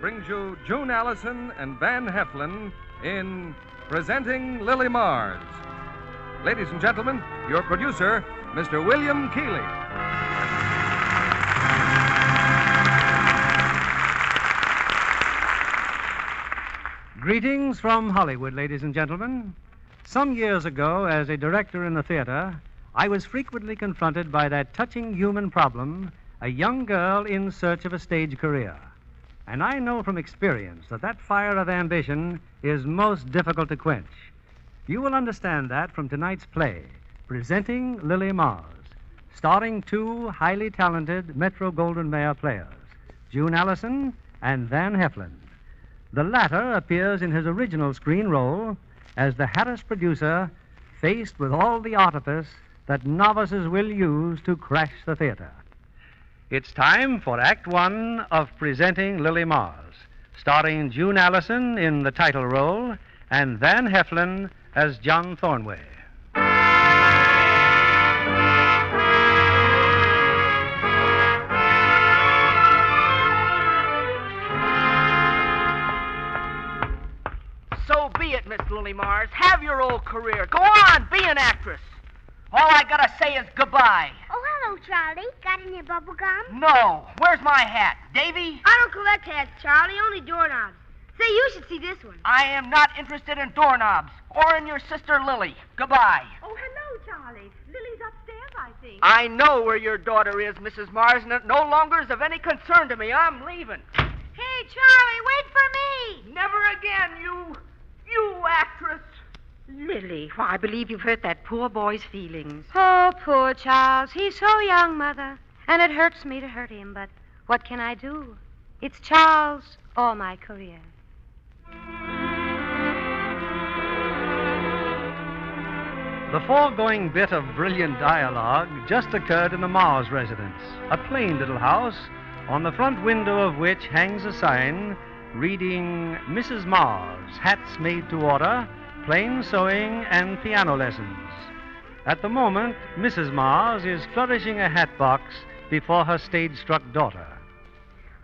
brings you June Allyson and Van Heflin in Presenting Lily Mars. Ladies and gentlemen, your producer, Mr. William Keeley. Greetings from Hollywood, ladies and gentlemen. Some years ago, as a director in the theater, I was frequently confronted by that touching human problem, a young girl in search of a stage career. And I know from experience that fire of ambition is most difficult to quench. You will understand that from tonight's play, Presenting Lily Mars, starring two highly talented Metro-Goldwyn-Mayer players, June Allyson and Van Heflin. The latter appears in his original screen role as the harassed producer faced with all the artifice that novices will use to crash the theater. It's time for Act One of Presenting Lily Mars, starring June Allyson in the title role and Van Heflin as John Thornway. So be it, Miss Lily Mars. Have your old career. Go on, be an actress. All I gotta say is goodbye. Oh, hello, Charlie. Got any bubble gum? No. Where's my hat? Davy? I don't collect hats, Charlie. Only doorknobs. Say, you should see this one. I am not interested in doorknobs or in your sister Lily. Goodbye. Oh, hello, Charlie. Lily's upstairs, I think. I know where your daughter is, Mrs. Mars, and it no longer is of any concern to me. I'm leaving. Hey, Charlie, wait for me. Never again, you actress. Lily, why, I believe you've hurt that poor boy's feelings. Oh, poor Charles. He's so young, Mother. And it hurts me to hurt him, but what can I do? It's Charles or my career. The foregoing bit of brilliant dialogue just occurred in the Mars residence, a plain little house on the front window of which hangs a sign reading Mrs. Mars, hats made to order, plain sewing and piano lessons. At the moment, Mrs. Mars is flourishing a hat box before her stage-struck daughter.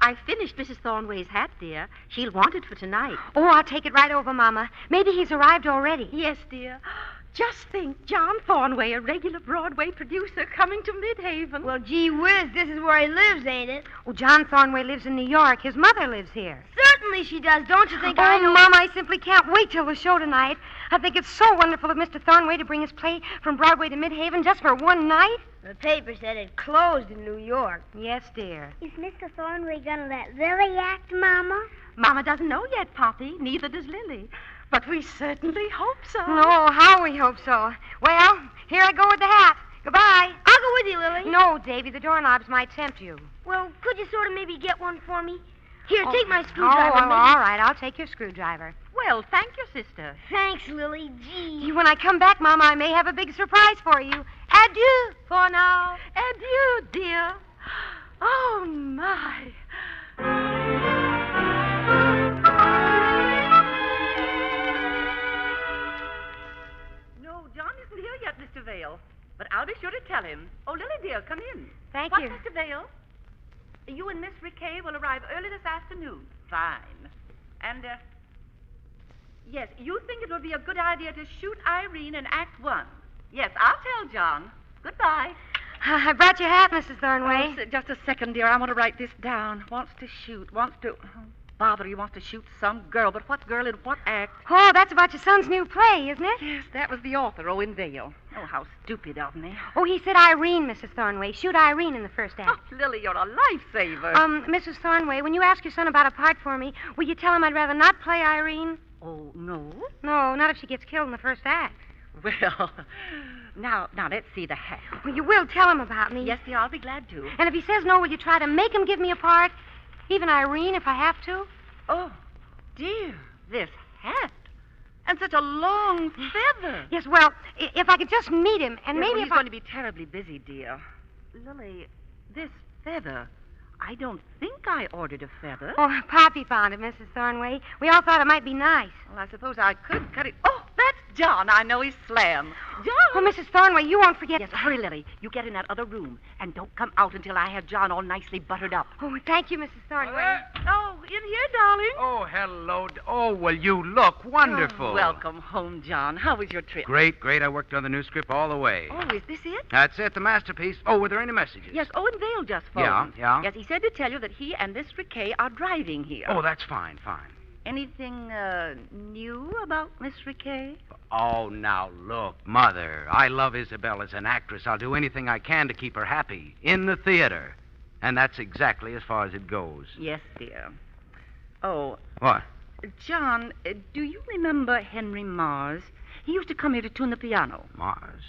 I finished Mrs. Thornway's hat, dear. She'll want it for tonight. Oh, I'll take it right over, Mama. Maybe he's arrived already. Yes, dear. Just think, John Thornway, a regular Broadway producer, coming to Midhaven. Well, gee whiz, this is where he lives, ain't it? Oh, John Thornway lives in New York. His mother lives here. Certainly she does. Don't you think I know? Mama, I simply can't wait till the show tonight. I think it's so wonderful of Mr. Thornway to bring his play from Broadway to Midhaven just for one night. The paper said it closed in New York. Yes, dear. Is Mr. Thornway going to let Lily act, Mama? Mama doesn't know yet, Poppy. Neither does Lily. But we certainly hope so. Oh, how we hope so. Well, here I go with the hat. Goodbye. I'll go with you, Lily. No, Davy, the doorknobs might tempt you. Well, could you sort of maybe get one for me? Here, take my screwdriver. Oh, all right. I'll take your screwdriver. Well, thank you, sister. Thanks, Lily. Gee. When I come back, Mama, I may have a big surprise for you. Adieu for now. Adieu, dear. Oh, my. No, John isn't here yet, Mr. Vale. But I'll be sure to tell him. Oh, Lily, dear, come in. Thank you. What, Mr. Vale? You and Miss Riquet will arrive early this afternoon. Fine. And, yes, you think it would be a good idea to shoot Irene in Act One. Yes, I'll tell John. Goodbye. I brought your hat, Mrs. Thornway. Oh, just a second, dear. I want to write this down. Wants to shoot. Bother, he wants to shoot some girl. But what girl in what act? Oh, that's about your son's new play, isn't it? Yes, that was the author, Owen Vale. Oh, how stupid of me. Oh, he said Irene, Mrs. Thornway. Shoot Irene in the first act. Oh, Lily, you're a lifesaver. Mrs. Thornway, when you ask your son about a part for me, will you tell him I'd rather not play Irene? Oh, no? No, not if she gets killed in the first act. Well, now, let's see the hat. Well, you will tell him about me. Yes, dear, I'll be glad to. And if he says no, will you try to make him give me a part? Even Irene, if I have to? Oh, dear, this hat. And such a long feather. Yes, well, if I could just meet him, and Yes, maybe well, if he's going to be terribly busy, dear. Lily, this feather, I don't think I ordered a feather. Oh, Poppy found it, Mrs. Thornway. We all thought it might be nice. Well, I suppose I could cut it. Oh, that's John. I know he's slam. John! Oh, Mrs. Thornway, you won't forget... Yes, hurry, Lily. You get in that other room, and don't come out until I have John all nicely buttered up. Oh, thank you, Mrs. Thornway. Oh, in here, darling. Oh, hello. Oh, well, you look wonderful. Welcome home, John. How was your trip? Great, great. I worked on the new script all the way. Oh, is this it? That's it, the masterpiece. Oh, were there any messages? Yes, Owen Vale just phoned. Yeah. Yes, he said to tell you that he and Miss Riquet are driving here. Oh, that's fine. Anything new about Miss Riquet? Oh, now, look, Mother, I love Isabel as an actress. I'll do anything I can to keep her happy in the theater. And that's exactly as far as it goes. Yes, dear. Oh. What? John, do you remember Henry Mars? He used to come here to tune the piano. Mars?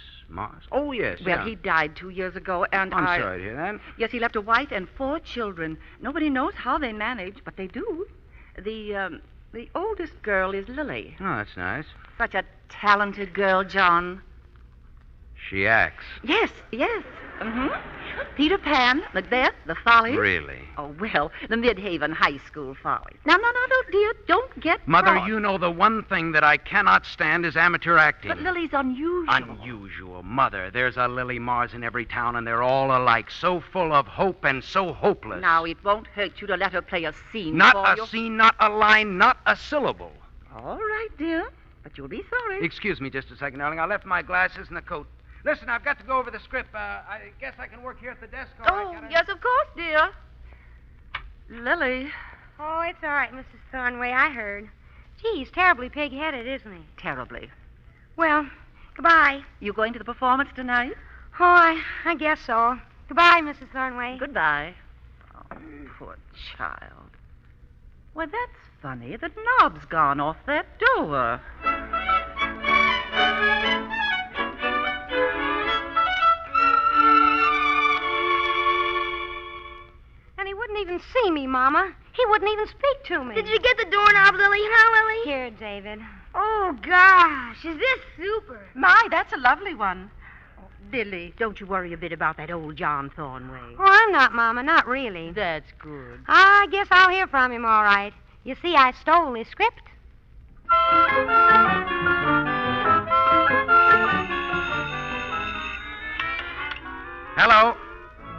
Oh, yes. Well, yeah. he died 2 years ago, and I'm sorry to hear that. Yes, he left a wife and 4 children. Nobody knows how they managed, but they do. The oldest girl is Lily. Oh, that's nice. Such a talented girl, John. She acts. Yes. Mm-hmm. Peter Pan, Macbeth, The Follies. Really? Oh, well, the Midhaven High School Follies. No, dear, don't get Mother, cross. you know the one thing that I cannot stand is amateur acting. But Lily's unusual. Unusual, Mother. There's a Lily Mars in every town, and they're all alike, so full of hope and so hopeless. Now, it won't hurt you to let her play a scene Not for a you. scene, not a line, not a syllable. All right, dear, but you'll be sorry. Excuse me just a second, darling. I left my glasses in the coat. Listen, I've got to go over the script. I guess I can work here at the desk. Or I gotta... Yes, of course, dear. Lily. Oh, it's all right, Mrs. Thornway. I heard. Gee, he's terribly pig-headed, isn't he? Terribly. Well, goodbye. You going to the performance tonight? Oh, I guess so. Goodbye, Mrs. Thornway. Goodbye. Oh, poor child. Well, that's funny. The knob's gone off that door. And he wouldn't even see me, Mama. He wouldn't even speak to me. Did you get the doorknob, Lily? Huh, Lily? Here, David. Oh, gosh. Is this super? My, that's a lovely one. Oh, Lily, don't you worry a bit about that old John Thornway. Oh, I'm not, Mama. Not really. That's good. I guess I'll hear from him, all right. You see, I stole his script.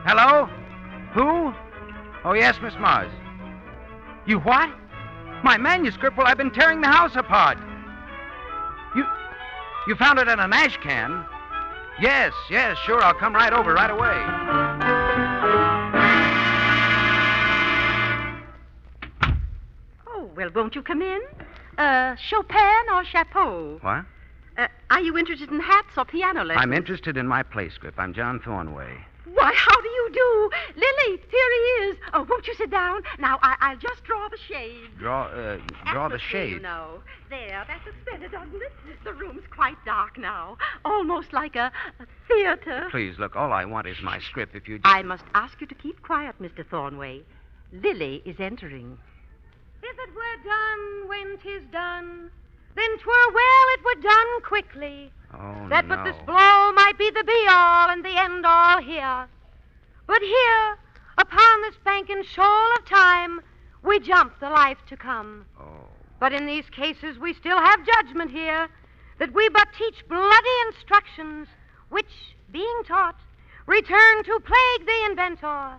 Hello? Who? Oh, yes, Miss Mars. You what? My manuscript? Well, I've been tearing the house apart. You found it in an ash can? Yes, sure. I'll come right over right away. Oh, well, won't you come in? Chopin or Chapeau? What? Are you interested in hats or piano lessons? I'm interested in my play script. I'm John Thornway. Why, how do you do? Lily, here he is. Oh, won't you sit down? Now, I'll just draw the shade. Draw the Atmosphere, shade. You know. There, that's better, doesn't it? The room's quite dark now. Almost like a theater. Please, look, all I want is my script. If you... I must ask you to keep quiet, Mr. Thornway. Lily is entering. If it were done when 'tis done, then 'twere well it were done quickly. Oh, That no. but this blow might be the be-all and the end-all here. But here, upon this banking shoal of time, we jump the life to come. Oh. But in these cases we still have judgment here, that we but teach bloody instructions, which, being taught, return to plague the inventor.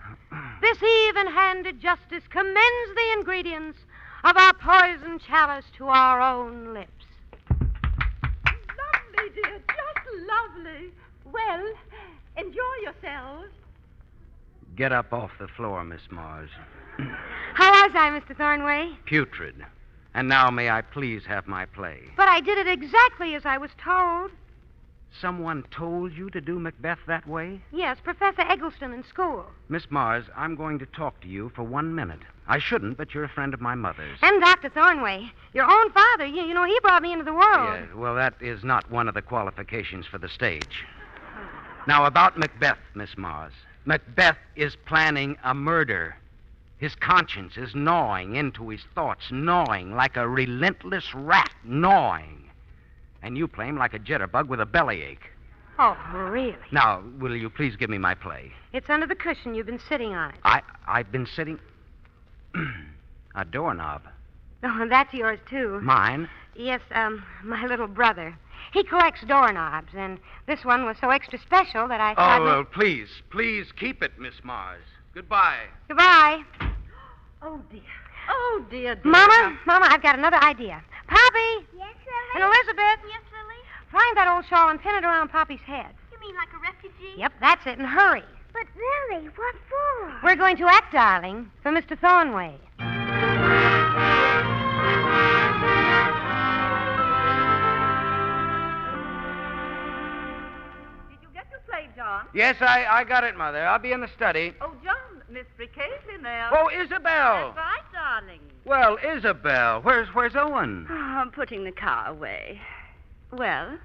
This even-handed justice commends the ingredients of our poison chalice to our own lips. Lovely, dear, just lovely. Well, enjoy yourselves. Get up off the floor, Miss Mars. How was I, Mr. Thornway? Putrid. And now may I please have my play? But I did it exactly as I was told. Someone told you to do Macbeth that way? Yes, Professor Eggleston in school. Miss Mars, I'm going to talk to you for 1 minute. I shouldn't, but you're a friend of my mother's. And Dr. Thornway. Your own father. You know, he brought me into the world. Yeah, well, that is not one of the qualifications for the stage. Now, about Macbeth, Miss Mars. Macbeth is planning a murder. His conscience is gnawing into his thoughts, gnawing like a relentless rat, gnawing. And you play him like a jitterbug with a bellyache. Oh, really? Now, will you please give me my play? It's under the cushion. You've been sitting on it. I've been sitting... A doorknob. Oh, that's yours, too. Mine? Yes, my little brother. He collects doorknobs, and this one was so extra special that I thought... Oh, well, please keep it, Miss Mars. Goodbye. Goodbye. Oh, dear. Oh, dear, dear. Mama, I've got another idea. Poppy! Yes, Lily? And Elizabeth! Yes, Lily? Find that old shawl and pin it around Poppy's head. You mean like a refugee? Yep, that's it, and hurry. But, Lily, what for? We're going to act, darling, for Mr. Thornway. Did you get your plate, John? Yes, I got it, Mother. I'll be in the study. Oh, John, Miss Recavely now. Oh, Isabel. That's right, darling. Well, Isabel, where's Owen? Oh, I'm putting the car away. Well,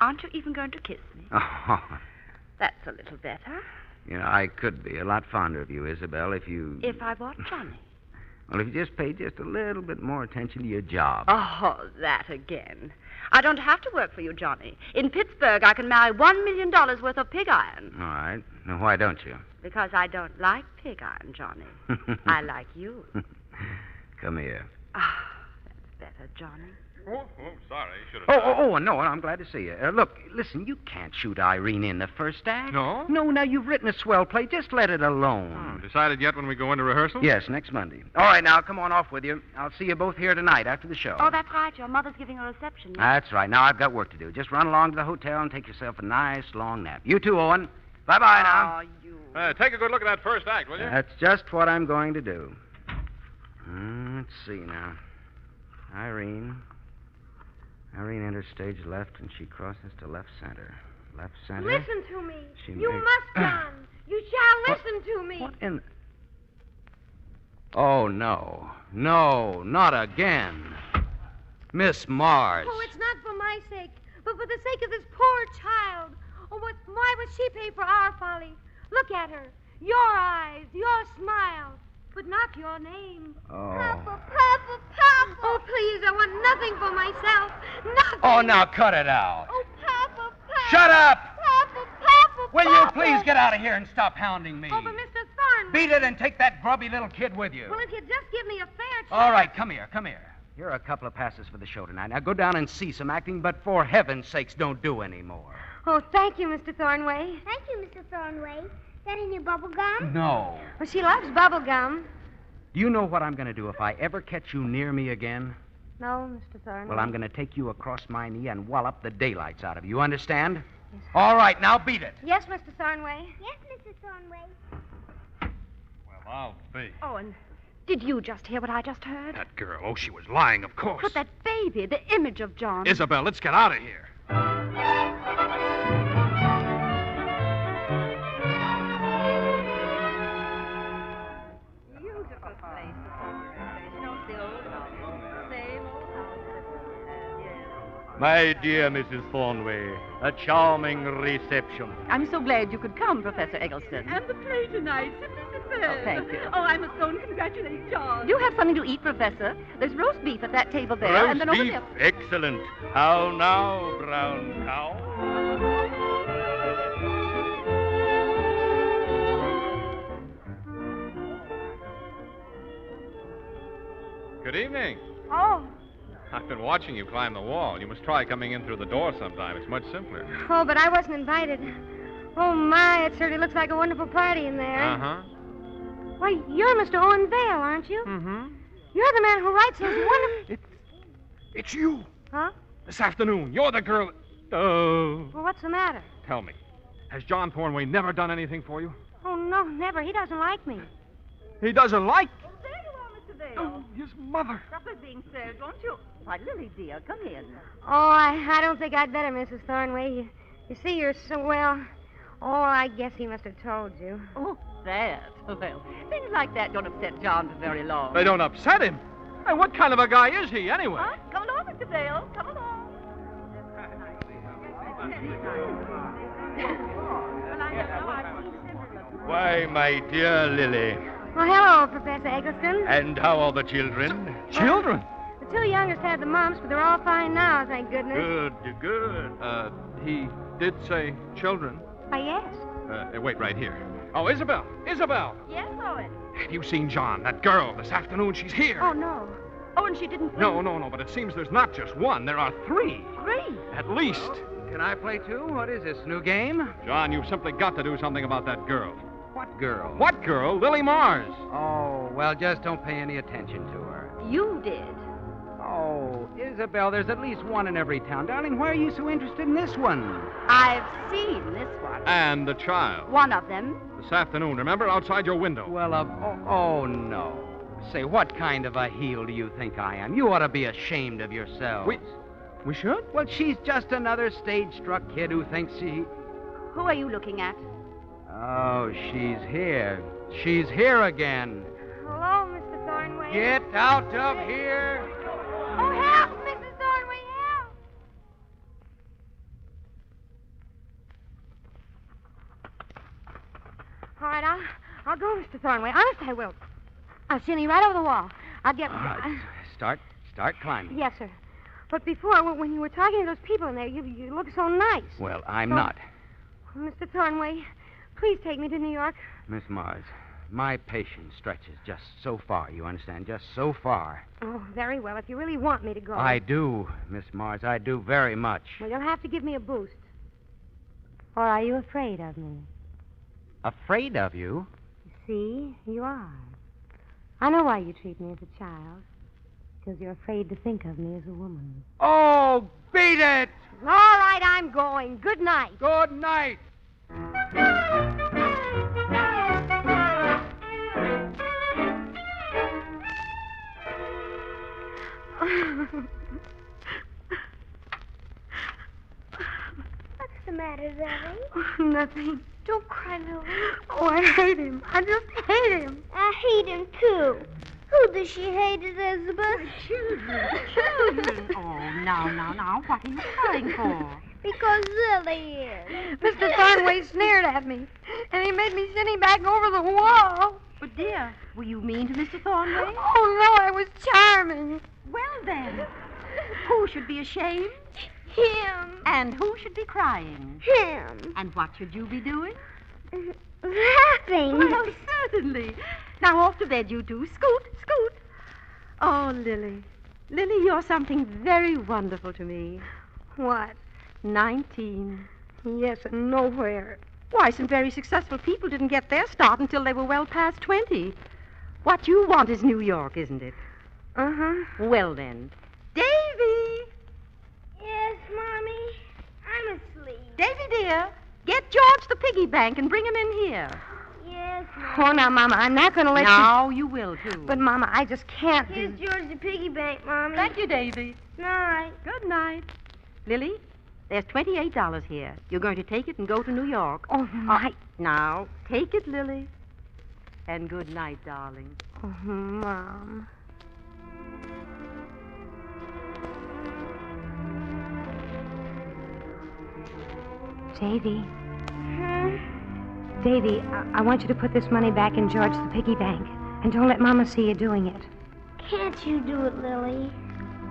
aren't you even going to kiss me? Oh, That's a little better. I could be a lot fonder of you, Isabel, if you... If I want Johnny. Well, if you just paid just a little bit more attention to your job. Oh, that again. I don't have to work for you, Johnny. In Pittsburgh, I can marry $1 million worth of pig iron. All right. Now, why don't you? Because I don't like pig iron, Johnny. I like you. Come here. Ah, that's better, Johnny. Oh, sorry. Should have... No, I'm glad to see you. Look, listen, you can't shoot Irene in the first act. No? No, now, you've written a swell play. Just let it alone. Decided yet when we go into rehearsal? Yes, next Monday. All right, now, come on off with you. I'll see you both here tonight after the show. Oh, that's right. Your mother's giving a reception. That's right. Now, I've got work to do. Just run along to the hotel and take yourself a nice long nap. You too, Owen. Bye-bye now. Oh, you... Take a good look at that first act, will you? That's just what I'm going to do. Let's see now. Irene enters stage left, and she crosses to left center. Left center. Listen to me. She You may- must, John. You shall listen to me. What in... Oh, no. No, not again. Miss Mars. Oh, it's not for my sake, but for the sake of this poor child. Oh, why would she pay for our folly? Look at her. Your eyes, your smile, but not your name. Oh. Papa. Oh, please, I want nothing for myself. Nothing. Oh, now cut it out. Oh, Papa. Shut up! Papa. Will you please get out of here and stop hounding me? Oh, but Mr. Thornway. Beat it and take that grubby little kid with you. Well, if you just give me a fair chance. All right, come here. Here are a couple of passes for the show tonight. Now go down and see some acting, but for heaven's sakes, don't do any more. Oh, thank you, Mr. Thornway. Thank you, Mr. Thornway. Is that in your bubble gum? No. Well, she loves bubble gum. Do you know what I'm going to do if I ever catch you near me again? No, Mr. Thornway. Well, I'm going to take you across my knee and wallop the daylights out of you. Understand? Yes. All right, now beat it. Yes, Mr. Thornway. Yes, Mr. Thornway. Well, I'll be. Oh, and did you just hear what I just heard? That girl. Oh, she was lying, of course. But that baby, the image of John. Isabel, let's get out of here. Beautiful place. The old house. Same old house. Yes. My dear Mrs. Thornway, a charming reception. I'm so glad you could come, Professor Eggleston. And the play tonight. Simply superb. Oh, thank you. Oh, I must go and congratulate John. Do you have something to eat, Professor? There's roast beef at that table there. Roast and then over beef, there. excellent. How now, brown cow? Good evening. Oh. I've been watching you climb the wall. You must try coming in through the door sometime. It's much simpler. Oh, but I wasn't invited. Oh, my, it certainly looks like a wonderful party in there. Uh-huh. Why, you're Mr. Owen Vale, aren't you? Mm-hmm. You're the man who writes those wonderful... It's you. Huh? This afternoon. You're the girl... Oh. Well, what's the matter? Tell me, has John Thornway never done anything for you? Oh, no, never. He doesn't like me. He doesn't like... Oh, there you are, Mr. Vale. Oh, his mother. Supper's being served, won't you? Why, Lily, dear, come in. Oh, I don't think I'd better, Mrs. Thornway. You see, you're so well... Oh, I guess he must have told you. Oh, that. Well, things like that don't upset John for very long. They don't upset him. Hey, what kind of a guy is he, anyway? What? Come along, Mr. Vale. Come along. Why, my dear Lily. Well, hello, Professor Eggleston. And how are the children? Children? The two youngest had the mumps, but they're all fine now, thank goodness. Good. He did say children. Why, yes. Wait, right here. Oh, Isabel. Yes, Owen. Have you seen John, that girl, this afternoon? She's here. Oh, no. Oh, and she didn't think... No, but it seems there's not just one. There are three. Three? At least. Can I play too? What is this, new game? John, you've simply got to do something about that girl. What girl? What girl? Lily Mars. Oh, well, just don't pay any attention to her. You did. Oh, Isabel, there's at least one in every town. Darling, why are you so interested in this one? I've seen this one. And the child. One of them. This afternoon, remember? Outside your window. Well, oh, no. Say, what kind of a heel do you think I am? You ought to be ashamed of yourselves. We should? Well, she's just another stage-struck kid who thinks she... Who are you looking at? Oh, she's here. She's here again. Hello, Mr. Thornway. Get out of here. Oh, help, Mrs. Thornway, help. All right, I'll go, Mr. Thornway. Honest, I will. I'll shinny right over the wall. I'll get... Start climbing. Yes, sir. But before, when you were talking to those people in there, you looked so nice. Well, I'm not. Mr. Thornway, please take me to New York. Miss Mars, my patience stretches just so far, you understand? Just so far. Oh, very well, if you really want me to go. I do, Miss Mars. I do very much. Well, you'll have to give me a boost. Or are you afraid of me? Afraid of you? See, you are. I know why you treat me as a child. Because you're afraid to think of me as a woman. Oh, beat it! All right, I'm going. Good night. Good night. What's the matter, Lily? Nothing. Don't cry, Lily. Oh, I hate him. I just hate him. I hate him, too. Who does she hate, Elizabeth? Children. Oh, now. What are you crying for? Because Lily is. Mr. Thornway sneered at me, and he made me shinny back over the wall. But, dear, were you mean to Mr. Thornway? Oh, no, I was charming. Well, then, who should be ashamed? Him. And who should be crying? Him. And what should you be doing? Laughing. Well, certainly. Now, off to bed, you two. Scoot. Oh, Lily. Lily, you're something very wonderful to me. What? 19. Yes, and nowhere. Why, some very successful people didn't get their start until they were well past 20. What you want is New York, isn't it? Uh-huh. Well, then. Davy! Yes, Mommy. I'm asleep. Davy, dear, get George the piggy bank and bring him in here. Yes, Mommy. Oh, now, Mama, I'm not going to let you... Now you will, too. But, Mama, I just can't Here's do... George the piggy bank, Mommy. Thank you, Davy. Night. Good night. Lily, there's $28 here. You're going to take it and go to New York. Oh, my... Now, take it, Lily. And good night, darling. Oh, Mom. Davy. Davy, I want you to put this money back in George the piggy bank. And don't let Mama see you doing it. Can't you do it, Lily?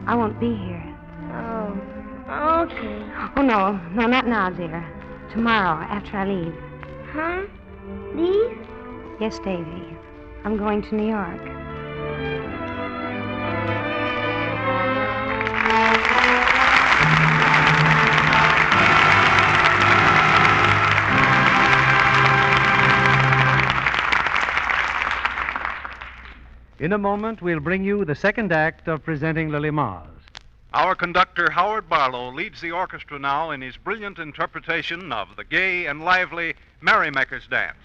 I won't be here. Oh, okay. Oh, no, not now, dear. Tomorrow, after I leave. Huh? Leave? Yes, Davy. I'm going to New York. In a moment, we'll bring you the second act of Presenting Lily Mars. Our conductor, Howard Barlow, leads the orchestra now in his brilliant interpretation of the gay and lively Merrymaker's Dance.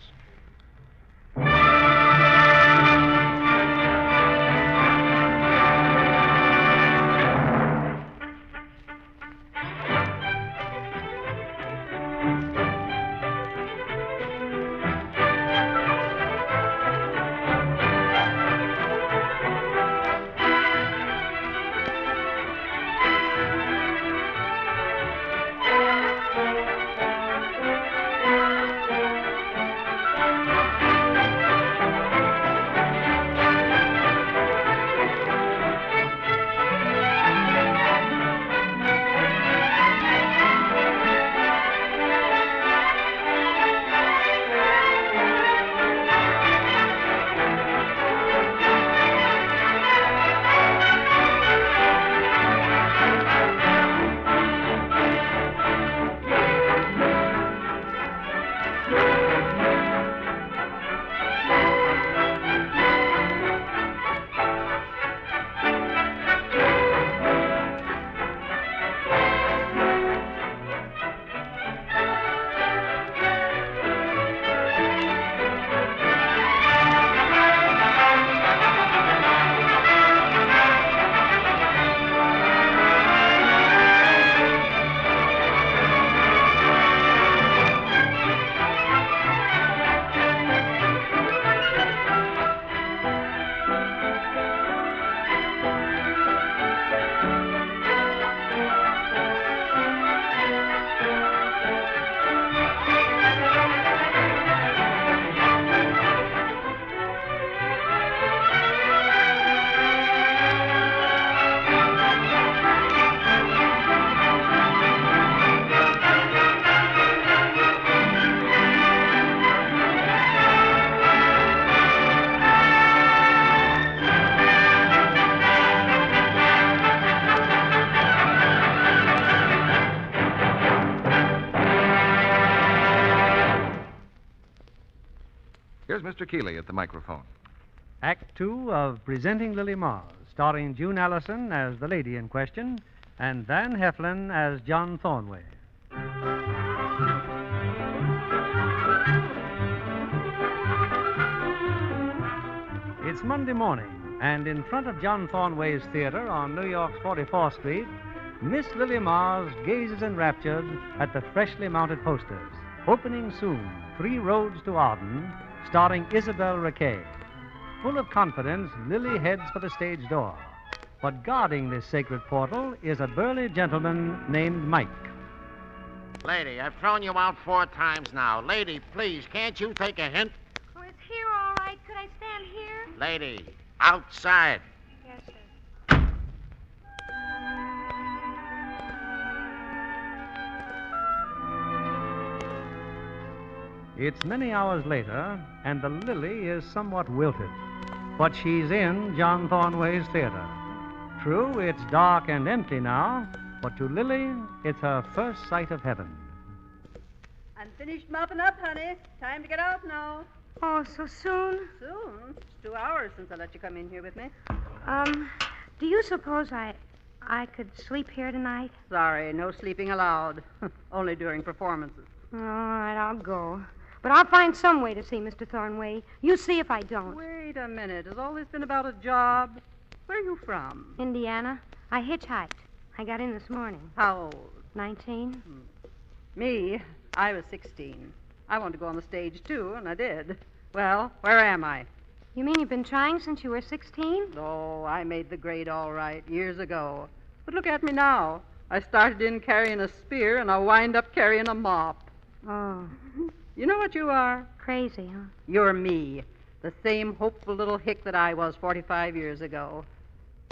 Mr. Keeley at the microphone. Act 2 of Presenting Lily Mars, starring June Allyson as the lady in question and Van Heflin as John Thornway. It's Monday morning, and in front of John Thornway's theater on New York's 44th Street, Miss Lily Mars gazes enraptured at the freshly mounted posters. Opening soon, 3 Roads to Arden, starring Isabel Raquet. Full of confidence, Lily heads for the stage door. But guarding this sacred portal is a burly gentleman named Mike. Lady, I've thrown you out 4 times now. Lady, please, can't you take a hint? Oh, it's here, all right. Could I stand here? Lady, outside. Yes, sir. It's many hours later, and the Lily is somewhat wilted. But she's in John Thornway's theater. True, it's dark and empty now, but to Lily, it's her first sight of heaven. I'm finished mopping up, honey. Time to get out now. Oh, so soon? Soon? It's 2 hours since I let you come in here with me. Do you suppose I could sleep here tonight? Sorry, no sleeping allowed. Only during performances. All right, I'll go. But I'll find some way to see Mr. Thornway. You see if I don't. Wait a minute. Has all this been about a job? Where are you from? Indiana. I hitchhiked. I got in this morning. How old? 19. Me? I was 16. I wanted to go on the stage, too, and I did. Well, where am I? You mean you've been trying since you were 16? Oh, I made the grade all right years ago. But look at me now. I started in carrying a spear, and I wind up carrying a mop. Oh. You know what you are? Crazy, huh? You're me. The same hopeful little hick that I was 45 years ago.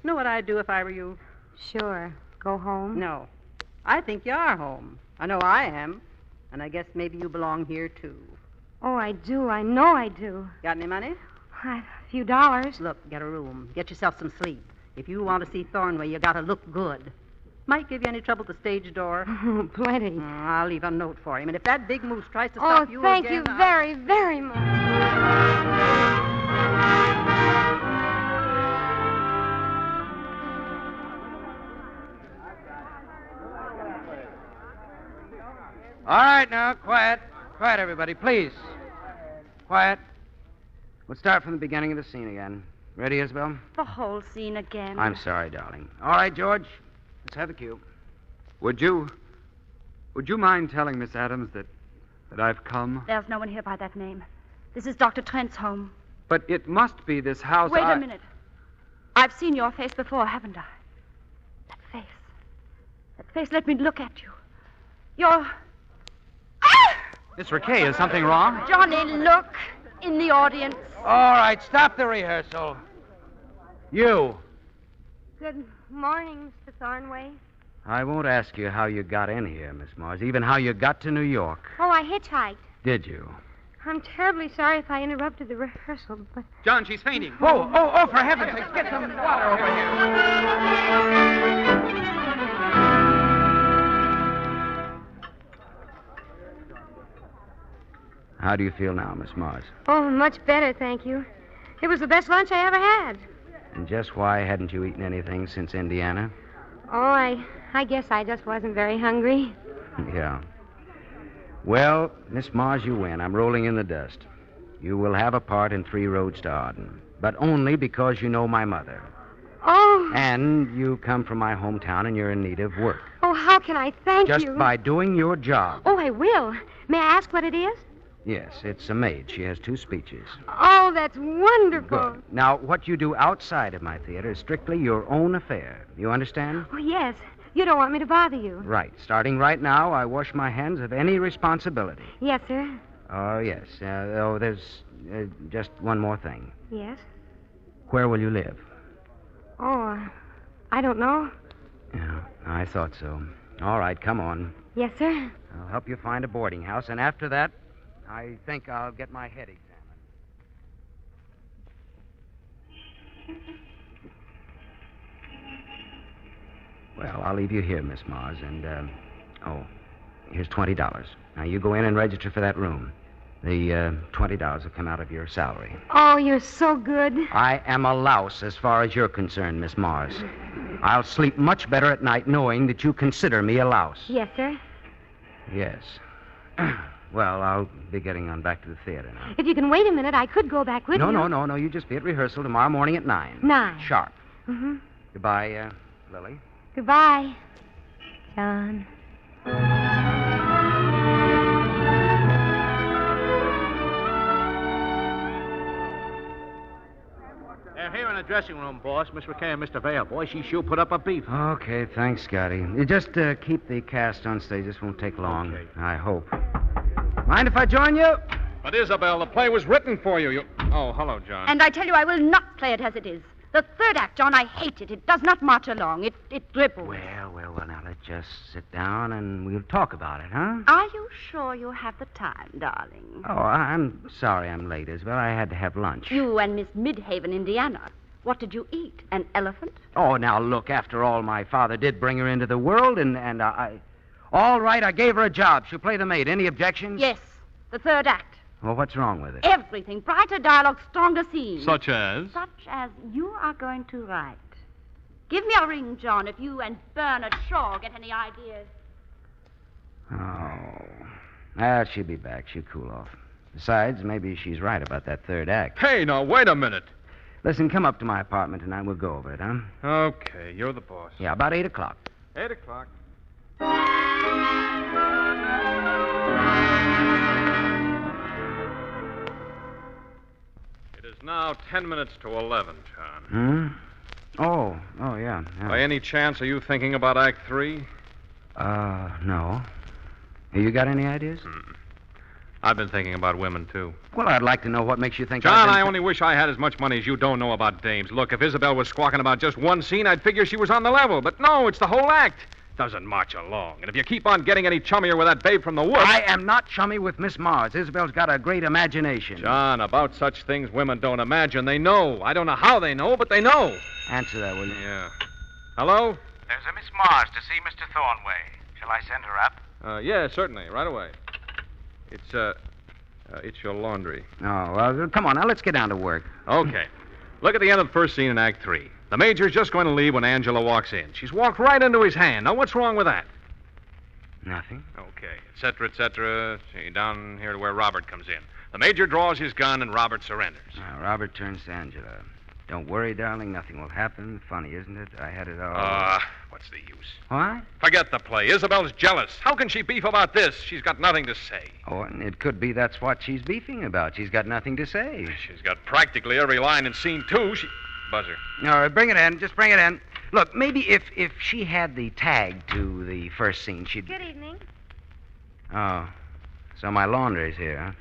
Know what I'd do if I were you? Sure. Go home? No. I think you are home. I know I am. And I guess maybe you belong here, too. Oh, I do. I know I do. Got any money? A few dollars. Look, get a room. Get yourself some sleep. If you want to see Thornway, you gotta look good. Might give you any trouble at the stage door. Plenty. I'll leave a note for him. And if that big moose tries to stop you thank again... you very, very much. All right, now, quiet. Quiet, everybody, please. Quiet. We'll start from the beginning of the scene again. Ready, Isabel? The whole scene again. I'm sorry, darling. All right, George. Let's have the cue. Would you mind telling Miss Adams that I've come? There's no one here by that name. This is Dr. Trent's home. But it must be this house. Wait a minute. I've seen your face before, haven't I? That face. That face, let me look at you. You're... Miss Raquet, is something wrong? Johnny, look. In the audience. All right, stop the rehearsal. You. Good morning, Mr. Thornway. I won't ask you how you got in here, Miss Mars, even how you got to New York. Oh, I hitchhiked. Did you? I'm terribly sorry if I interrupted the rehearsal, but... John, she's fainting. Oh, for heaven's sake, get some water over here. How do you feel now, Miss Mars? Oh, much better, thank you. It was the best lunch I ever had. And just why hadn't you eaten anything since Indiana? Oh, I guess I just wasn't very hungry. Yeah. Well, Miss Mars, you win. I'm rolling in the dust. You will have a part in 3 Roads to Arden, but only because you know my mother. Oh. And you come from my hometown and you're in need of work. Oh, how can I thank you? Just by doing your job. Oh, I will. May I ask what it is? Yes, it's a maid. She has 2 speeches. Oh, that's wonderful. Good. Now, what you do outside of my theater is strictly your own affair. You understand? Oh, yes. You don't want me to bother you. Right. Starting right now, I wash my hands of any responsibility. Yes, sir. Oh, yes. There's just one more thing. Yes? Where will you live? Oh, I don't know. Yeah, I thought so. All right, come on. Yes, sir. I'll help you find a boarding house, and after that, I think I'll get my head examined. Well, I'll leave you here, Miss Mars, and, here's $20. Now, you go in and register for that room. The $20 will come out of your salary. Oh, you're so good. I am a louse as far as you're concerned, Miss Mars. I'll sleep much better at night knowing that you consider me a louse. Yes, sir. Yes. Well, I'll be getting on back to the theater now. If you can wait a minute, I could go back with you. No. You just be at rehearsal tomorrow morning at 9. 9. Sharp. Mm-hmm. Goodbye, Lily. Goodbye, John. They're here in the dressing room, boss. Miss McKay and Mr. Vale. Boy, she sure put up a beef. Okay, thanks, Scotty. You just keep the cast on stage. This won't take long. Okay. I hope. Mind if I join you? But, Isabel, the play was written for you. Oh, hello, John. And I tell you, I will not play it as it is. The third act, John, I hate it. It does not march along. It dribbles. Well, now let's just sit down and we'll talk about it, huh? Are you sure you have the time, darling? Oh, I'm sorry I'm late, Isabel. I had to have lunch. You and Miss Midhaven, Indiana. What did you eat? An elephant? Oh, now look, after all, my father did bring her into the world, and I... All right, I gave her a job. She'll play the maid. Any objections? Yes, the third act. Well, what's wrong with it? Everything. Brighter dialogue, stronger scenes. Such as? Such as you are going to write. Give me a ring, John, if you and Bernard Shaw get any ideas. Oh. She'll be back. She'll cool off. Besides, maybe she's right about that third act. Hey, now, wait a minute. Listen, come up to my apartment tonight. We'll go over it, huh? Okay, you're the boss. Yeah, about 8 o'clock. 8 o'clock. It is now 10 minutes to 11, John. Oh, yeah. By any chance, are you thinking about Act 3? No. You got any ideas? I've been thinking about women, too. Well, I'd like to know what makes you think... John, I only wish I had as much money as you don't know about dames. Look, if Isabel was squawking about just one scene, I'd figure she was on the level. But no, it's the whole act. Doesn't march along. And if you keep on getting any chummier with that babe from the woods... I am not chummy with Miss Mars. Isabel's got a great imagination. John, about such things women don't imagine. They know. I don't know how they know, but they know. Answer that, will you? Yeah. Hello? There's a Miss Mars to see Mr. Thornway. Shall I send her up? Yeah, certainly. Right away. It's your laundry. Oh, well, come on. Now, let's get down to work. Okay. Look at the end of the first scene in Act 3. The Major's just going to leave when Angela walks in. She's walked right into his hand. Now, what's wrong with that? Nothing. Okay, et cetera, See, down here to where Robert comes in. The Major draws his gun and Robert surrenders. Now, Robert turns to Angela. Don't worry, darling. Nothing will happen. Funny, isn't it? I had it all... What's the use? What? Forget the play. Isabel's jealous. How can she beef about this? She's got nothing to say. Oh, and it could be that's what she's beefing about. She's got nothing to say. She's got practically every line in scene 2. Buzzer. All right, bring it in. Just bring it in. Look, maybe if she had the tag to the first scene, she'd... Good evening. Oh, so my laundry's here, huh?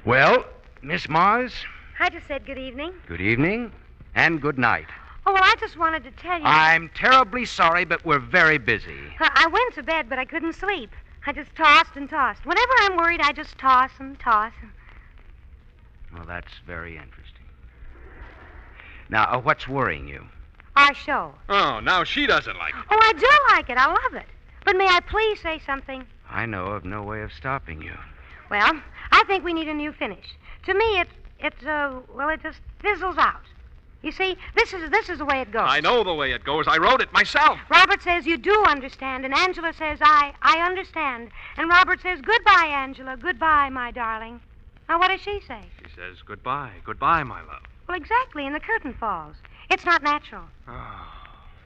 Well, Miss Mars... I just said good evening. Good evening, and good night. Oh, well, I just wanted to tell you... I'm terribly sorry, but we're very busy. I went to bed, but I couldn't sleep. I just tossed and tossed. Whenever I'm worried, I just toss and toss. Well, that's very interesting. Now, what's worrying you? Our show. Oh, now she doesn't like it. Oh, I do like it. I love it. But may I please say something? I know of no way of stopping you. Well, I think we need a new finish. To me, it just fizzles out. You see, this is the way it goes. I know the way it goes. I wrote it myself. Robert says you do understand, and Angela says I understand. And Robert says, goodbye, Angela. Goodbye, my darling. Now, what does she say? She says, goodbye. Goodbye, my love. Well, exactly, and the curtain falls. It's not natural. Oh.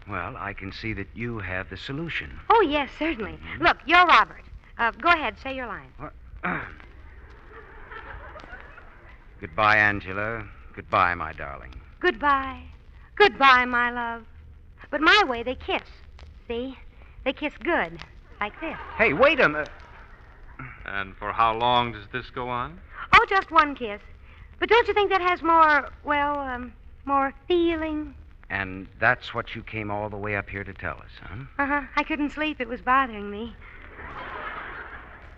Well, I can see that you have the solution. Oh, yes, certainly. Mm-hmm. Look, you're Robert. Go ahead, say your line. What? Goodbye, Angela. Goodbye, my darling. Goodbye. Goodbye, my love. But my way, they kiss. See? They kiss good. Like this. Hey, wait a minute. And for how long does this go on? Oh, just one kiss. But don't you think that has more, more feeling? And that's what you came all the way up here to tell us, huh? Uh-huh. I couldn't sleep. It was bothering me.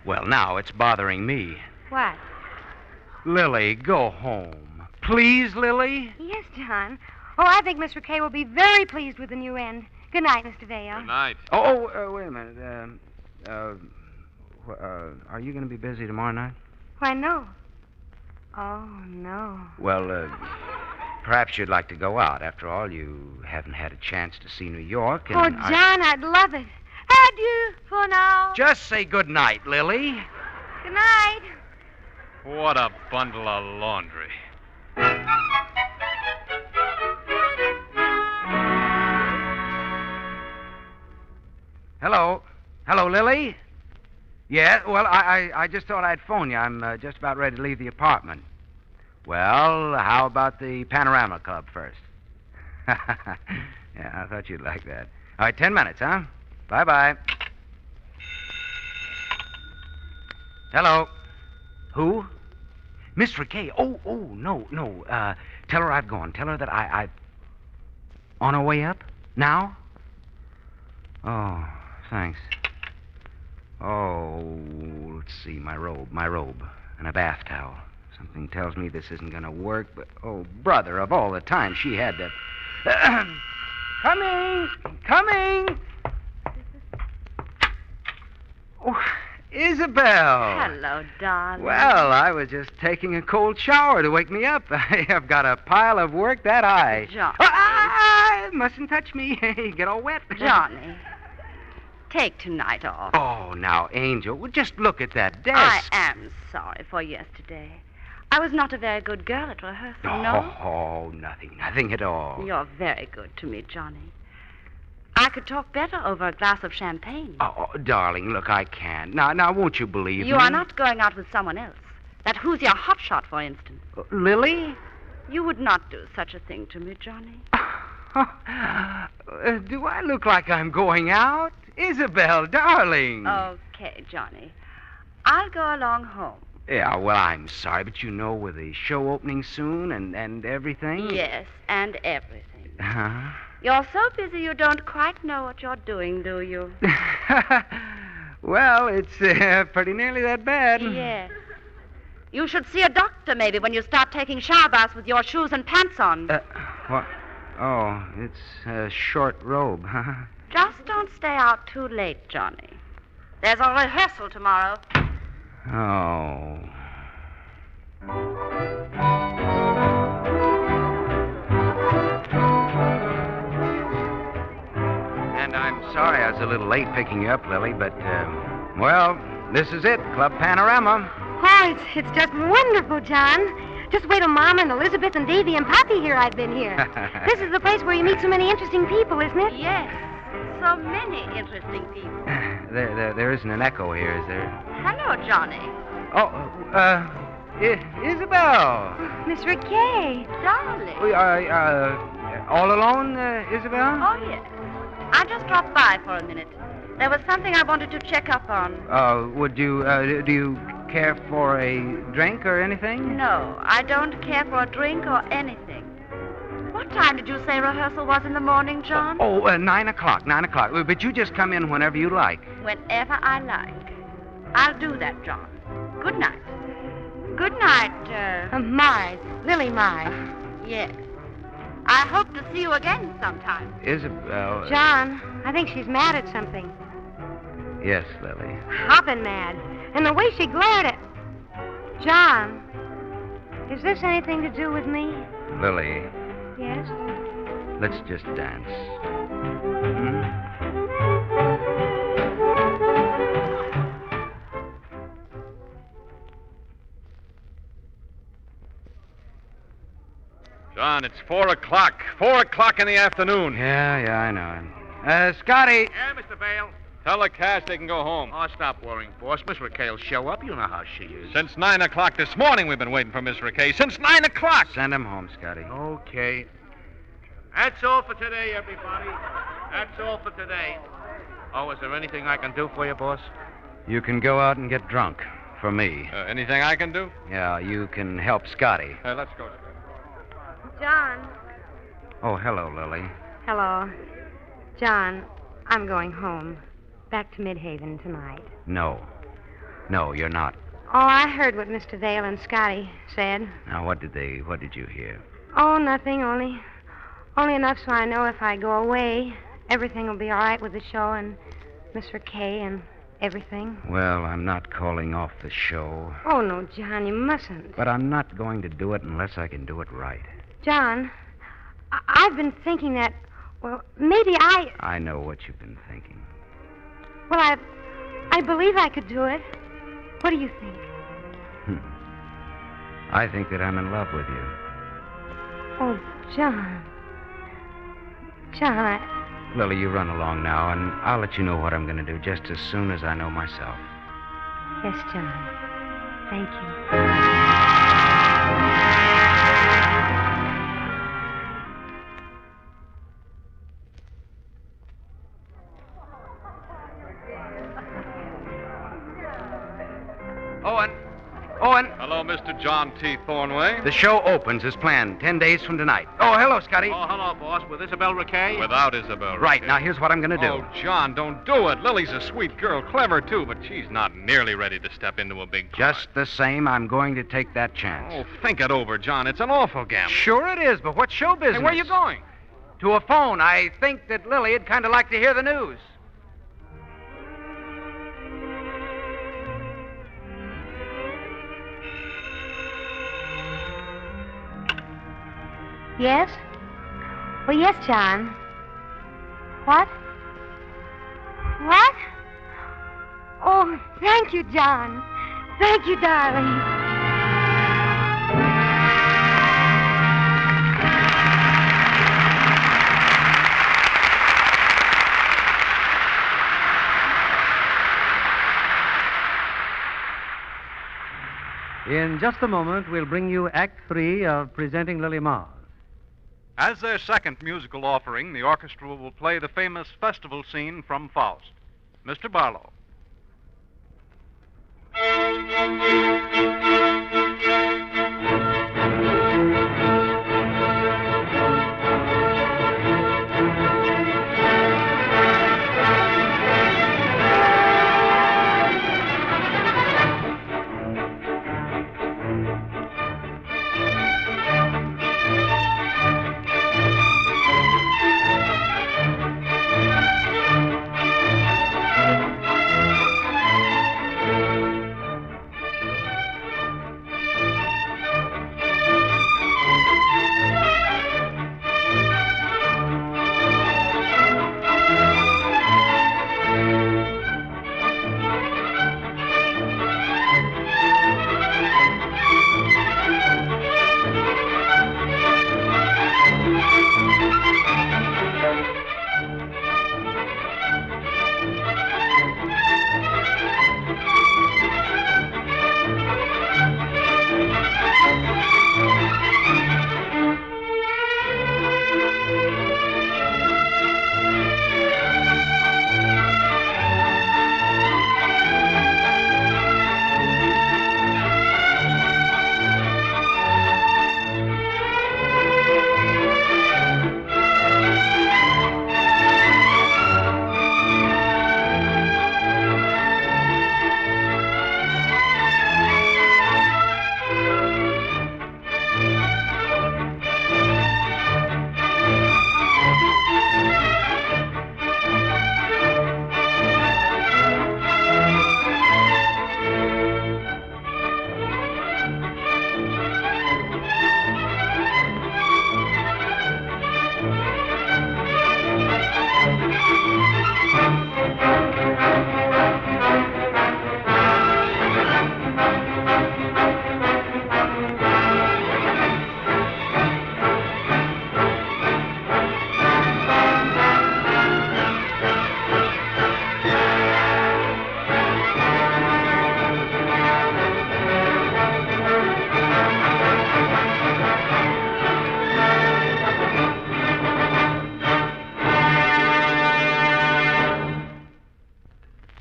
Well, now it's bothering me. What? Lily, go home. Please, Lily? Yes, John. Oh, I think Miss McKay will be very pleased with the new end. Good night, Mr. Vale. Good night. Wait a minute. Are you going to be busy tomorrow night? Why, no. Oh, no. Well, perhaps you'd like to go out. After all, you haven't had a chance to see New York. And Oh, John, I'd love it. Adieu for now. Just say good night, Lily. Good night. What a bundle of laundry. Hello. Hello, Lily? Yeah, well, I just thought I'd phone you. I'm just about ready to leave the apartment. Well, how about the Panorama Club first? Yeah, I thought you'd like that. All right, 10 minutes, huh? Bye-bye. Hello. Who? Miss Riquet. Oh, no. Tell her I've gone. Tell her that I... On her way up? Now? Oh, thanks. Oh, let's see, my robe, and a bath towel. Something tells me this isn't going to work, but, oh, brother, of all the time she had to... Coming! Oh, Isabel! Hello, darling. Well, I was just taking a cold shower to wake me up. I've got a pile of work that high. Johnny. Mustn't touch me. Get all wet. Johnny, take tonight off. Oh, now, Angel, well, just look at that desk. I am sorry for yesterday. I was not a very good girl at rehearsal, no? Oh, nothing at all. You're very good to me, Johnny. I could talk better over a glass of champagne. Oh, darling, look, I can't. Now, won't you believe me? You are not going out with someone else. That Hoosier hotshot, for instance. Lily? You would not do such a thing to me, Johnny. Do I look like I'm going out? Isabel, darling. Okay, Johnny. I'll go along home. Yeah, well, I'm sorry, but you know, with the show opening soon and everything... Yes, and everything. Huh? You're so busy you don't quite know what you're doing, do you? Well, it's pretty nearly that bad. Yes. You should see a doctor, maybe, when you start taking shower baths with your shoes and pants on. What? Oh, it's a short robe, huh? Just don't stay out too late, Johnny. There's a rehearsal tomorrow. Oh. And I'm sorry I was a little late picking you up, Lily, but, well, this is it, Club Panorama. Oh, it's just wonderful, John. Just wait till Mama and Elizabeth and Davy and Poppy hear I've been here. This is the place where you meet so many interesting people, isn't it? Yes. So many interesting people. There isn't an echo here, is there? Hello, Johnny. Oh, Isabel. Miss Riquet. Darling. All alone, Isabel? Oh, yes. I just dropped by for a minute. There was something I wanted to check up on. Would you, do you care for a drink or anything? No, I don't care for a drink or anything. What time did you say rehearsal was in the morning, John? 9 o'clock, 9 o'clock. But you just come in whenever you like. Whenever I like. I'll do that, John. Good night. Good night, Mars. Lily Mars. Yes. I hope to see you again sometime. Isabel... John, I think she's mad at something. Yes, Lily. Hopping mad. And the way she glared at... John, is this anything to do with me? Lily. Yes? Let's just dance. John, it's 4 o'clock. 4 o'clock in the afternoon. Yeah, I know. Scotty. Yeah, Mr. Vale. Tell the cast they can go home. Oh, stop worrying, boss. Miss Riquet will show up. You know how she is. Since 9 o'clock this morning, we've been waiting for Miss Riquet. Since 9 o'clock. Send him home, Scotty. Okay. That's all for today, everybody. That's all for today. Oh, is there anything I can do for you, boss? You can go out and get drunk. For me. Anything I can do? Yeah, you can help Scotty. Let's go. John. Oh, hello, Lily. Hello. John, I'm going home. Back to Midhaven tonight. No, you're not. Oh, I heard what Mr. Vale and Scotty said. Now, what did you hear? Oh, nothing, only enough so I know if I go away, everything will be all right with the show and Miss Riquet and Everything. Well, I'm not calling off the show, Oh, no, John, you mustn't. but I'm not going to do it unless I can do it right. John, I've been thinking that, well, maybe I know what you've been thinking. Well, I believe I could do it. What do you think? I think that I'm in love with you. Oh, John. John, Lily, you run along now, and I'll let you know what I'm going to do just as soon as I know myself. Yes, John. Thank you. Owen! Hello, Mr. John T. Thornway. The show opens as planned 10 days from tonight. Oh, hello, Scotty. Oh, hello, boss. With Isabel Riquet? Without Isabel. Right, Riquet. now here's what I'm going to do. Oh, John, don't do it. Lily's a sweet girl, clever, too, but she's not nearly ready to step into a big part. Just the same, I'm going to take that chance. Oh, think it over, John. It's an awful gamble. Sure it is, but what's show business? Hey, where are you going? To a phone. I think that Lily'd kind of like to hear the news. Yes? Well, yes, John. What? What? Oh, thank you, John. Thank you, darling. In just a moment, we'll bring you Act 3 of Presenting Lily Mars. As their second musical offering, the orchestra will play the famous festival scene from Faust. Mr. Barlow.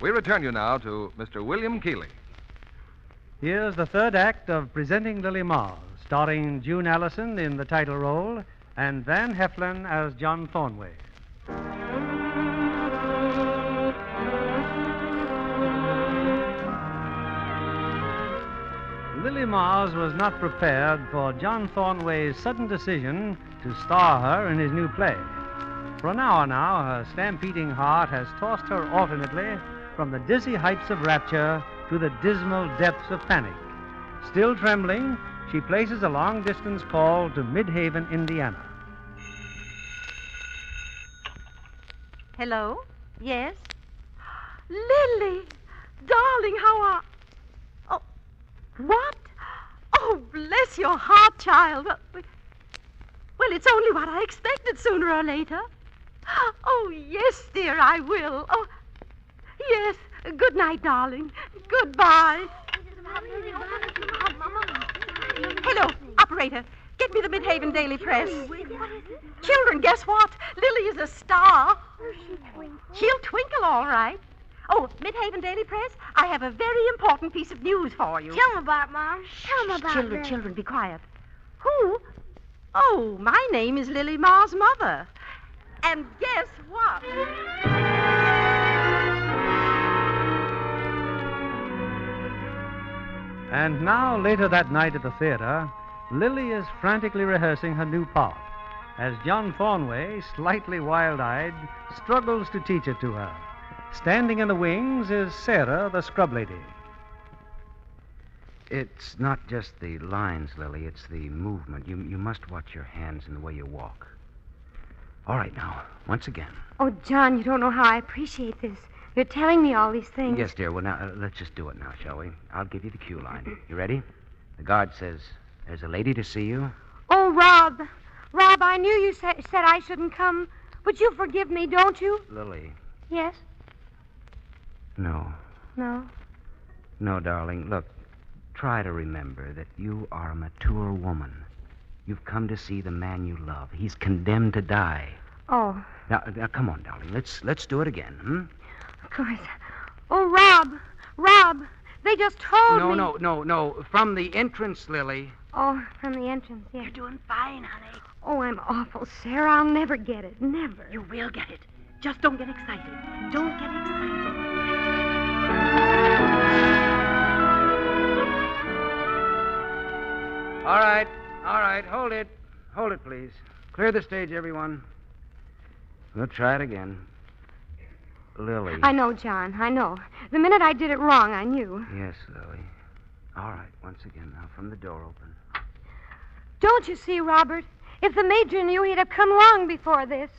We return you now to Mr. William Keeley. Here's the third act of Presenting Lily Mars, starring June Allyson in the title role and Van Heflin as John Thornway. Lily Mars was not prepared for John Thornway's sudden decision to star her in his new play. For an hour now, her stampeding heart has tossed her alternately from the dizzy heights of rapture to the dismal depths of panic. Still trembling, she places a long-distance call to Midhaven, Indiana. Hello? Yes? Lily! Darling, how are... Oh, what? Oh, bless your heart, child. Well, it's only what I expected sooner or later. Oh, yes, dear, I will. Oh, yes. Good night, darling. Goodbye. Hello, operator. Get me the Midhaven Daily Press. Children, guess what? Lily is a star. She'll twinkle, all right. Oh, Midhaven Daily Press, I have a very important piece of news for you. Tell them about it, Mom. Tell them about Children, it. children, be quiet. Who? Oh, my name is Lily Marr's mother. And guess what? And now, later that night at the theater, Lily is frantically rehearsing her new part as John Thornway, slightly wild-eyed, struggles to teach it to her. Standing in the wings is Sarah, the scrub lady. It's not just the lines, Lily. It's the movement. You must watch your hands and the way you walk. All right, now, once again. Oh, John, you don't know how I appreciate this. You're telling me all these things. Yes, dear. Well, now, let's just do it now, shall we? I'll give you the cue line. You ready? The guard says, "There's a lady to see you." Oh, Rob. Rob, I knew you said I shouldn't come, but you forgive me, don't you? Lily. Yes? No. No. No, darling. Look, try to remember that you are a mature woman. You've come to see the man you love. He's condemned to die. Oh. Now come on, darling. Let's do it again, hmm? Of course. Oh, Rob, they just told me... No. From the entrance, Lily. Oh, from the entrance, yes. You're doing fine, honey. Oh, I'm awful, Sarah. I'll never get it. Never. You will get it. Just don't get excited. Don't get excited. All right. Hold it. Hold it, please. Clear the stage, everyone. We'll try it again. Lily. I know, John. I know. The minute I did it wrong, I knew. Yes, Lily. All right. Once again now, from the door open. Don't you see, Robert? If the Major knew, he'd have come long before this.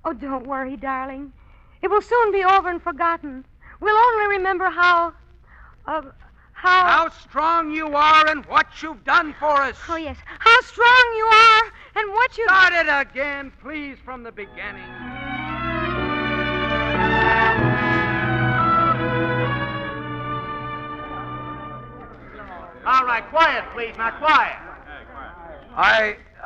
Oh, don't worry, darling. It will soon be over and forgotten. We'll only remember how strong you are and what you've done for us. Oh, yes. How strong you are and what you... Start it again, please, from the beginning. All right, quiet, please. Now, quiet.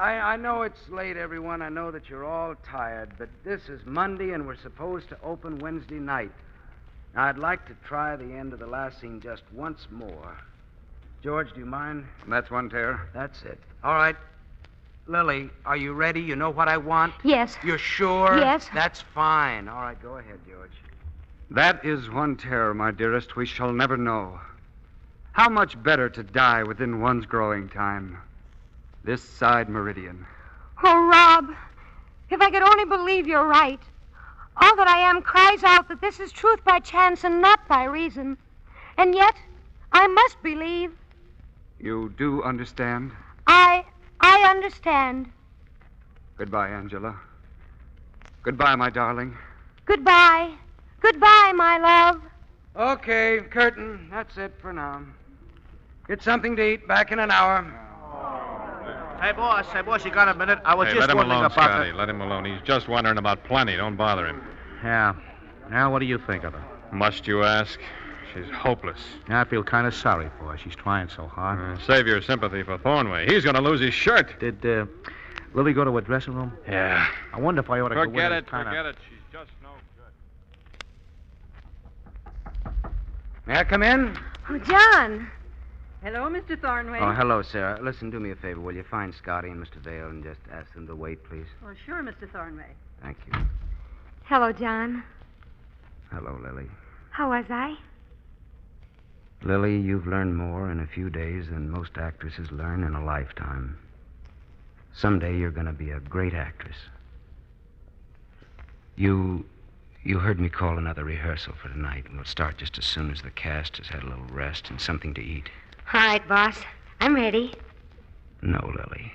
I know it's late, everyone. I know that you're all tired, but this is Monday, and we're supposed to open Wednesday night. Now, I'd like to try the end of the last scene just once more. George, do you mind? That's one tear. That's it. All right. Lily, are you ready? You know what I want? Yes. You're sure? Yes. That's fine. All right, go ahead, George. That is one terror, my dearest, we shall never know. How much better to die within one's growing time. This side meridian. Oh, Rob, if I could only believe you're right. All that I am cries out that this is truth by chance and not by reason. And yet, I must believe. You do understand? I understand. Goodbye, Angela. Goodbye, my darling. Goodbye. Goodbye, my love. Okay, curtain. That's it for now. Get something to eat. Back in an hour. Hey, boss, you got a minute? I was Hey, just let him wondering alone, about Scotty. Let him alone. He's just wondering about plenty. Don't bother him. Yeah. Now, what do you think of her? Must you ask? She's hopeless. I feel kind of sorry for her. She's trying so hard. Save your sympathy for Thornway. He's going to lose his shirt. Did Lily go to a dressing room? Yeah. I wonder if I ought to go with her. Forget it. She's just no good. May I come in? Oh, John. Hello, Mr. Thornway. Oh, hello, Sarah. Listen, do me a favor. Will you find Scotty and Mr. Vale and just ask them to wait, please? Oh, sure, Mr. Thornway. Thank you. Hello, John. Hello, Lily. How was I? Lily, you've learned more in a few days than most actresses learn in a lifetime. Someday you're going to be a great actress. You You heard me call another rehearsal for tonight. We'll start just as soon as the cast has had a little rest and something to eat. All right, boss. I'm ready. No, Lily.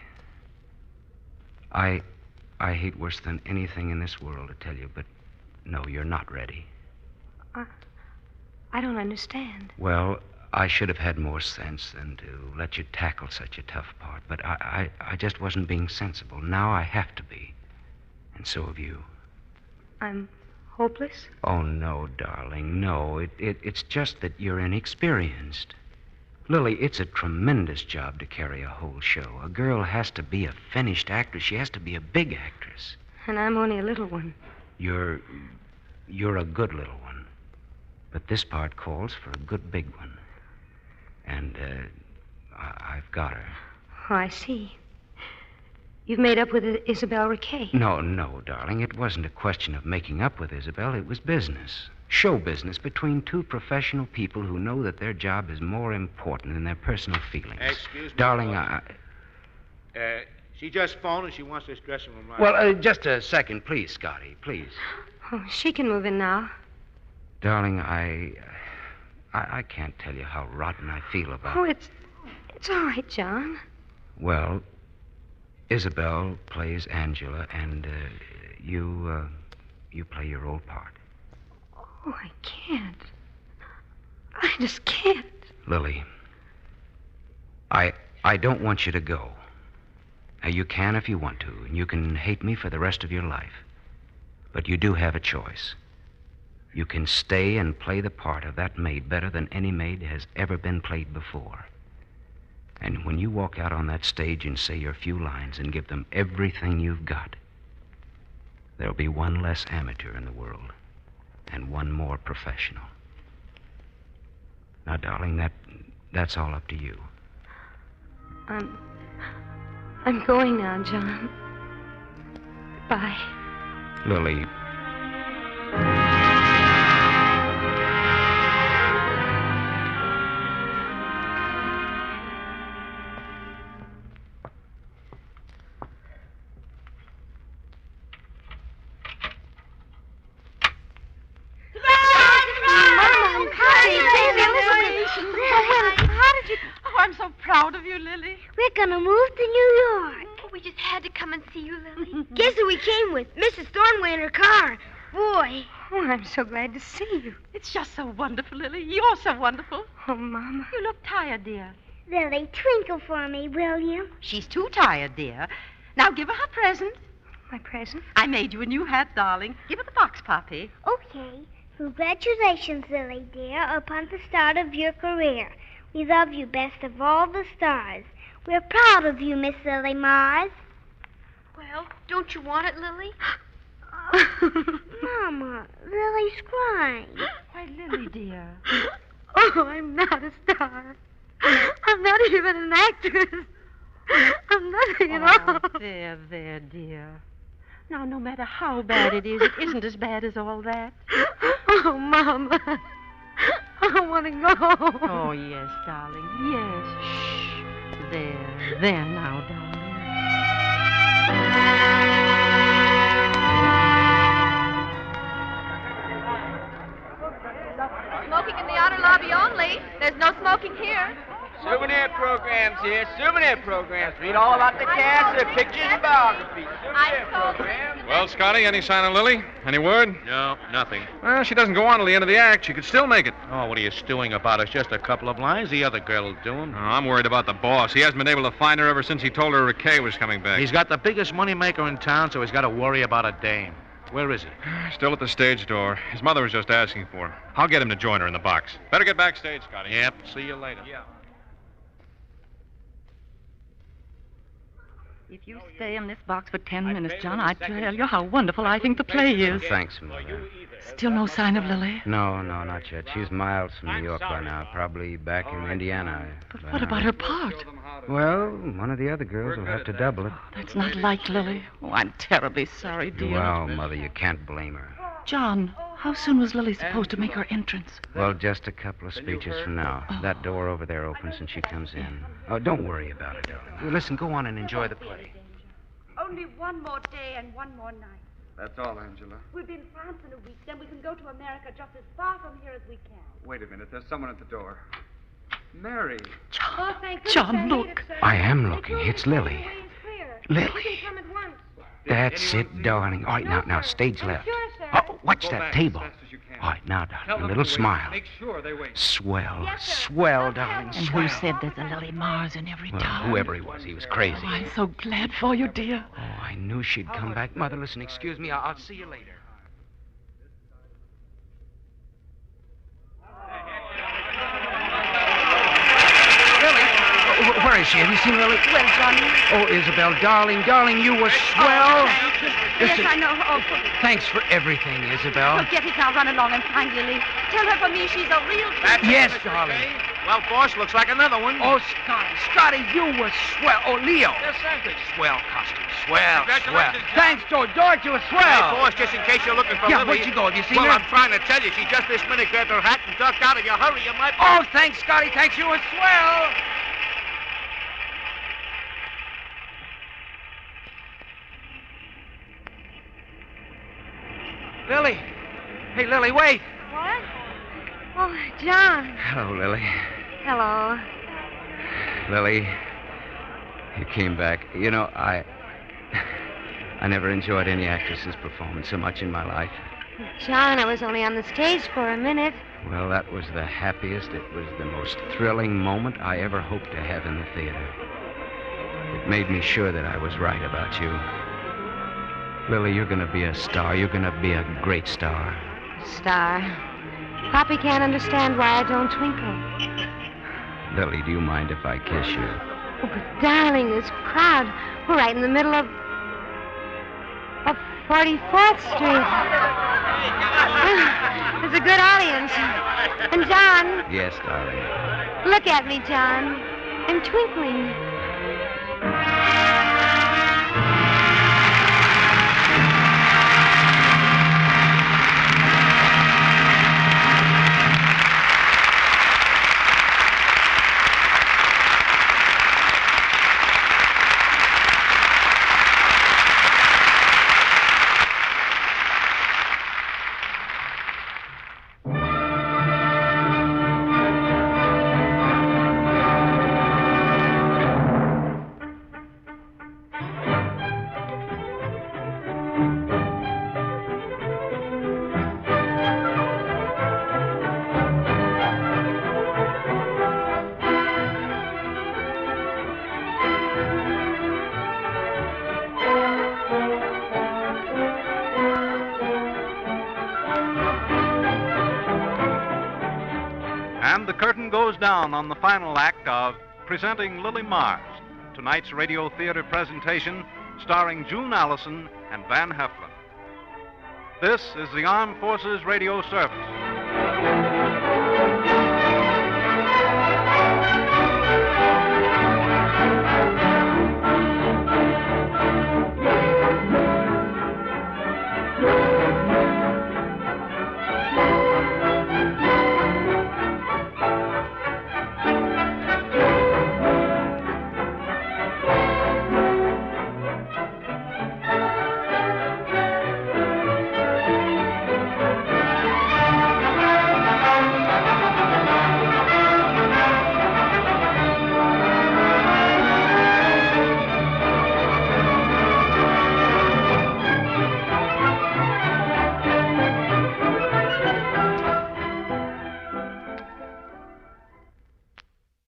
I hate worse than anything in this world to tell you, but no, you're not ready. I don't understand. Well, I should have had more sense than to let you tackle such a tough part, but I just wasn't being sensible. Now I have to be. And so have you. I'm hopeless? Oh, no, darling, no. It's just that you're inexperienced. Lily, it's a tremendous job to carry a whole show. A girl has to be a finished actress. She has to be a big actress. And I'm only a little one. You're a good little one. But this part calls for a good big one. And, I've got her. Oh, I see. You've made up with Isabel Riquet. No, darling. It wasn't a question of making up with Isabel. It was business. Show business between two professional people who know that their job is more important than their personal feelings. Excuse me. Darling, She just phoned and she wants this dressing room right. Well, just a second, please, Scotty, please. Oh, she can move in now. Darling, I can't tell you how rotten I feel about it. Oh, it's all right, John. Well, Isabel plays Angela, and you play your old part. Oh, I can't. I just can't. Lily, I don't want you to go. Now, you can if you want to, and you can hate me for the rest of your life. But you do have a choice. You can stay and play the part of that maid better than any maid has ever been played before. And when you walk out on that stage and say your few lines and give them everything you've got, there'll be one less amateur in the world and one more professional. Now, darling, that's all up to you. I'm going now, John. Goodbye. Lily. I'm so proud of you, Lily. We're gonna move to New York. Oh, we just had to come and see you, Lily. Guess who we came with? Mrs. Thornway in her car. Boy. Oh, I'm so glad to see you. It's just so wonderful, Lily. You're so wonderful. Oh, Mama. You look tired, dear. Lily, twinkle for me, will you? She's too tired, dear. Now give her her present. My present? I made you a new hat, darling. Give her the box, Poppy. Okay. Congratulations, Lily, dear, upon the start of your career. We love you best of all the stars. We're proud of you, Miss Lily Mars. Well, don't you want it, Lily? Mama, Lily's crying. Why, Lily, dear. Oh, I'm not a star. I'm not even an actress. I'm nothing at all. There, dear. Now, no matter how bad it isn't as bad as all that. Oh, Mama. I want to go home. Oh, yes, darling. Yes. Shh. There now, darling. Smoking in the outer lobby only. There's no smoking here. Souvenir programs here. Souvenir programs. Read all about the cast, their pictures, and biographies. Souvenir programs. Well, Scotty, any sign of Lily? Any word? No, nothing. Well, she doesn't go on till the end of the act. She could still make it. Oh, what are you stewing about? It's just a couple of lines. The other girl will do them. Oh, I'm worried about the boss. He hasn't been able to find her ever since he told her Riquet was coming back. He's got the biggest moneymaker in town, so he's got to worry about a dame. Where is he? Still at the stage door. His mother was just asking for him. I'll get him to join her in the box. Better get backstage, Scotty. Yep. See you later. Yeah. If you stay in this box for 10 minutes, John, I tell you how wonderful I think the play is. Thanks, Mother. Still no sign of Lily? No, not yet. She's miles from New York by now, probably back in Indiana. But what about her part? Well, one of the other girls will have to double it. That's not like Lily. Oh, I'm terribly sorry, dear. Well, Mother, you can't blame her. John, how soon was Lily supposed to make her entrance? Well, just a couple of speeches from now. That door over there opens and she comes in. Oh, don't worry about it, darling. Listen, go on and enjoy the play. Only one more day and one more night. That's all, Angela. We'll be in France in a week. Then we can go to America just as far from here as we can. Wait a minute. There's someone at the door. Mary. Oh, thank goodness. John, look. I am looking. It's Lily. Lily. You can come at once. That's it, darling. All right, now, stage left. Sure, sir. Oh, watch that table. All right, now, darling, a little smile. Make sure they wait. Swell, swell, darling, And swell. who said there's a Lily Mars in every Well, town? whoever he was crazy. Oh, I'm so glad for you, dear. Oh, I knew she'd come back. Mother, listen, excuse me. I'll see you later. Lily? Where is she? Have you seen Lily? Well, Johnny. Oh, Isabel, darling, you were swell. Yes, I know. Oh, Thanks for everything, Isabel. forget it now. Run along and find Lily. Tell her for me she's a real... Yes, darling. Well, boss, looks like another one. Oh, Scotty, you were swell. Oh, Leo. Yes, sir. Swell costume. Swell. Congratulations, John. Thanks, George, you were swell. Hey, boss, just in case you're looking for Yeah, Lily. where'd she go? Have you seen well, her? I'm trying to tell you. She just this minute grabbed her hat and ducked out. If you hurry, you might... Oh, thanks, Scotty. Thanks, you were swell. Lily. Hey, Lily, wait. What? Oh, John. Hello, Lily. Hello. Lily, you came back. You know, I never enjoyed any actress's performance so much in my life. John, I was only on the stage for a minute. Well, that was the happiest, it was the most thrilling moment I ever hoped to have in the theater. It made me sure that I was right about you. Lily, you're going to be a star. You're going to be a great star. Star. Poppy can't understand why I don't twinkle. Lily, do you mind if I kiss you? Oh, but darling, this crowd. We're right in the middle of 44th Street. There's a good audience. And John, Yes, darling. look at me, John. I'm twinkling. And the curtain goes down on the final act of Presenting Lily Mars, tonight's radio theater presentation starring June Allyson and Van Heflin. This is the Armed Forces Radio Service.